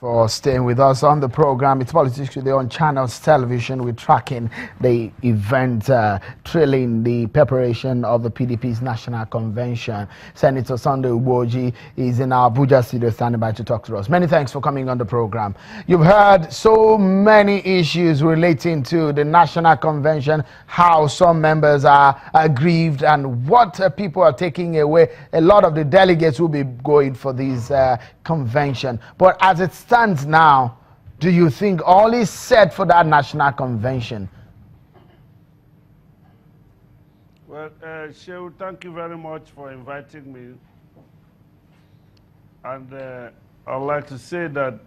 For staying with us on the program. It's Politics Today on Channels Television. We're tracking the event trailing the preparation of the PDP's National Convention. Senator Sunday Ugboji is in our Abuja studio standing by to talk to us. Many thanks for coming on the program. You've heard so many issues relating to the National Convention, how some members are aggrieved and what people are taking away. A lot of the delegates will be going for this convention. But as it stands now, do you think all is set for that National Convention? Well, Shehu, thank you very much for inviting me. And I'd like to say that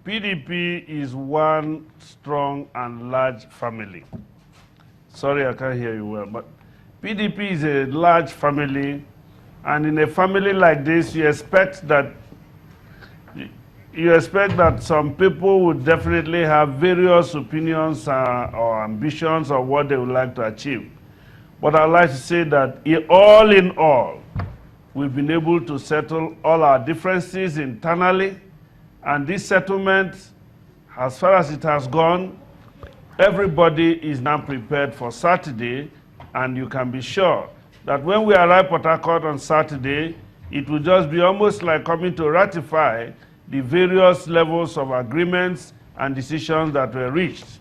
PDP is one strong and large family. Sorry, I can't hear you well, but PDP is a large family, and in a family like this, you expect that some people would definitely have various opinions or ambitions of what they would like to achieve. But I'd like to say that all in all, we've been able to settle all our differences internally, and this settlement, as far as it has gone, everybody is now prepared for Saturday, and you can be sure that when we arrive at Port Harcourt on Saturday, it will just be almost like coming to ratify the various levels of agreements and decisions that were reached.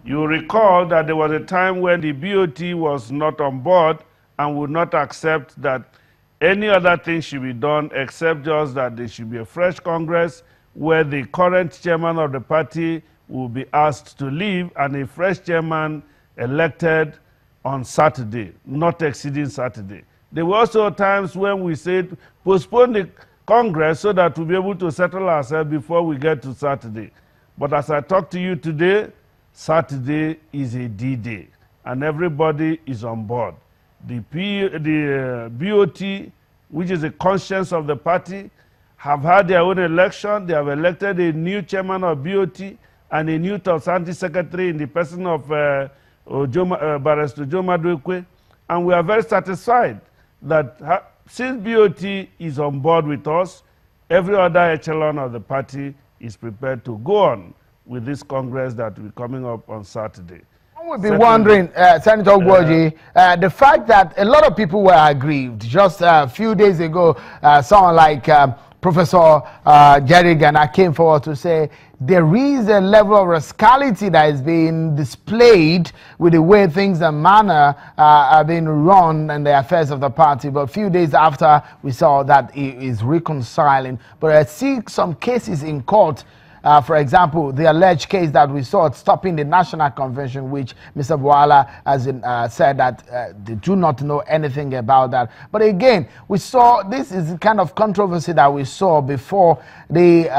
You recall that there was a time when the BOT was not on board and would not accept that any other thing should be done except just that there should be a fresh Congress where the current chairman of the party will be asked to leave and a fresh chairman elected on Saturday, not exceeding Saturday. There were also times when we said postpone the Congress so that we'll be able to settle ourselves before we get to Saturday. But as I talk to you today, Saturday is a D-Day, and everybody is on board. The BOT, which is the conscience of the party, have had their own election. They have elected a new chairman of BOT and a new top-sanity secretary in the person of Barrister Joe Maduekwe, and we are very satisfied that since BOT is on board with us, every other echelon of the party is prepared to go on with this Congress that will be coming up on Saturday. I would be wondering, Senator Ugboji, the fact that a lot of people were aggrieved. Just a few days ago, someone like Professor Jerry Gana came forward to say there is a level of rascality that is being displayed with the way things and manner are being run in the affairs of the party. But a few days after, we saw that he is reconciling. But I see some cases in court. For example, the alleged case that we saw stopping the National Convention, which Mr. Bwala has said that they do not know anything about that. But again, we saw this is the kind of controversy that we saw before the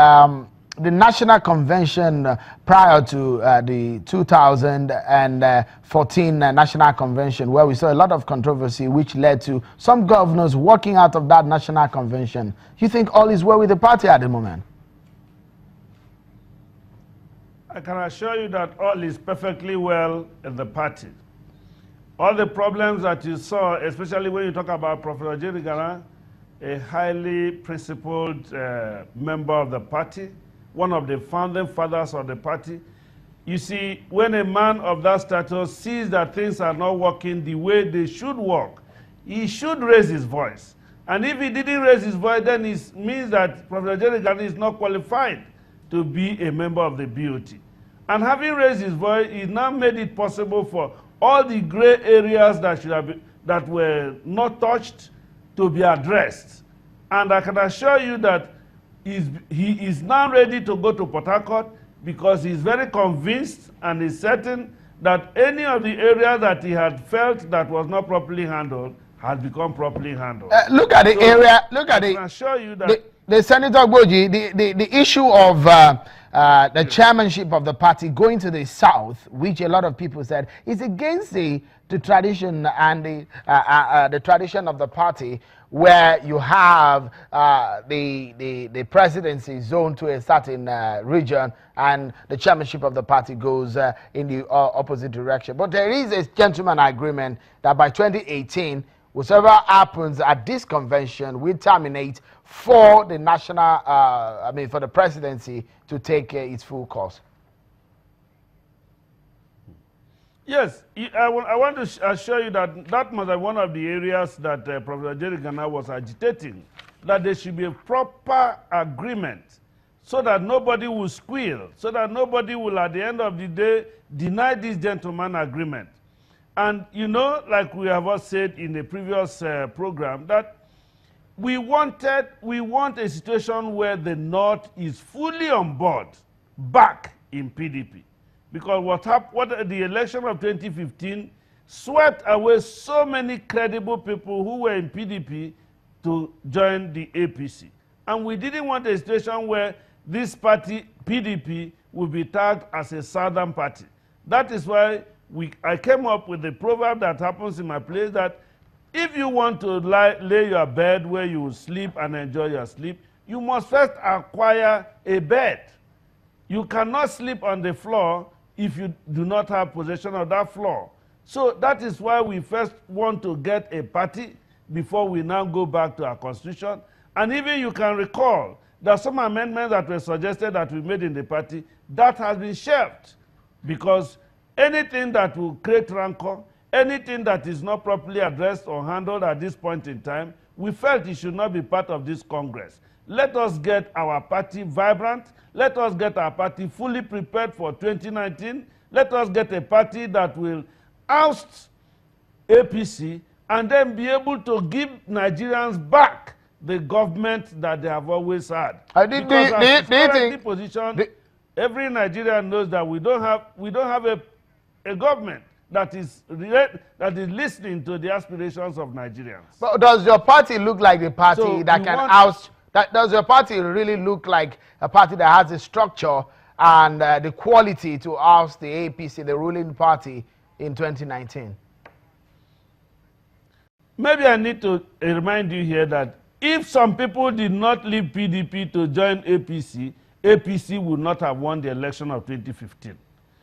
National Convention prior to the 2014 National Convention, where we saw a lot of controversy, which led to some governors walking out of that National Convention. You think all is well with the party at the moment? I can assure you that all is perfectly well in the party. All the problems that you saw, especially when you talk about Professor Jerry Gana, a highly principled member of the party, one of the founding fathers of the party. You see, when a man of that status sees that things are not working the way they should work, he should raise his voice. And if he didn't raise his voice, then it means that Professor Jerry Gana is not qualified to be a member of the BOT. And having raised his voice, he now made it possible for all the gray areas that were not touched to be addressed. And I can assure you that he is now ready to go to Port Harcourt because he's very convinced and is certain that any of the areas that he had felt that was not properly handled had become properly handled. Look at the area. Look at I can assure you that the Senator Ugboji, the issue of the chairmanship of the party going to the south, which a lot of people said is against the tradition and the tradition of the party, where you have the presidency zoned to a certain region and the chairmanship of the party goes in the opposite direction. But there is a gentleman agreement that by 2018, whatever happens at this convention will terminate for the national, for the presidency to take its full course. Yes, I want to assure you that that must be one of the areas that Professor Jerry Ghana was agitating, that there should be a proper agreement so that nobody will squeal, so that nobody will, at the end of the day, deny this gentleman agreement. And, you know, like we have all said in the previous program, that we want a situation where the North is fully on board, back in PDP. Because the election of 2015 swept away so many credible people who were in PDP to join the APC. And we didn't want a situation where this party, PDP, would be tagged as a southern party. That is why I came up with the proverb that happens in my place, that if you want to lay your bed where you will sleep and enjoy your sleep, you must first acquire a bed. You cannot sleep on the floor if you do not have possession of that floor. So that is why we first want to get a party before we now go back to our constitution. And even you can recall that some amendments that were suggested that we made in the party, that has been shelved, because anything that will create rancor, anything that is not properly addressed or handled at this point in time, we felt it should not be part of this Congress. Let us get our party vibrant. Let us get our party fully prepared for 2019. Let us get a party that will oust APC and then be able to give Nigerians back the government that they have always had. Because as currently positioned, every Nigerian knows that we don't have a government that is listening to the aspirations of Nigerians. But does your party look like the party that can oust? Does your party really look like a party that has the structure and the quality to oust the APC, the ruling party, in 2019? Maybe I need to remind you here that if some people did not leave PDP to join APC, APC would not have won the election of 2015.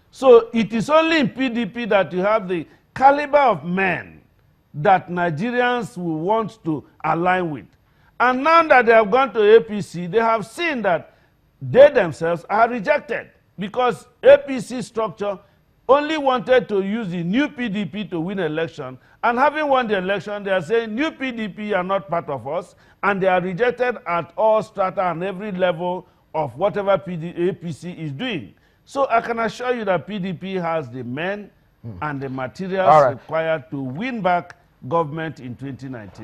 So it is only in PDP that you have the caliber of men that Nigerians will want to align with. And now that they have gone to APC, they have seen that they themselves are rejected, because APC structure only wanted to use the new PDP to win election. And having won the election, they are saying new PDP are not part of us, and they are rejected at all strata and every level of whatever APC is doing. So I can assure you that PDP has the men and the materials required to win back government in 2019.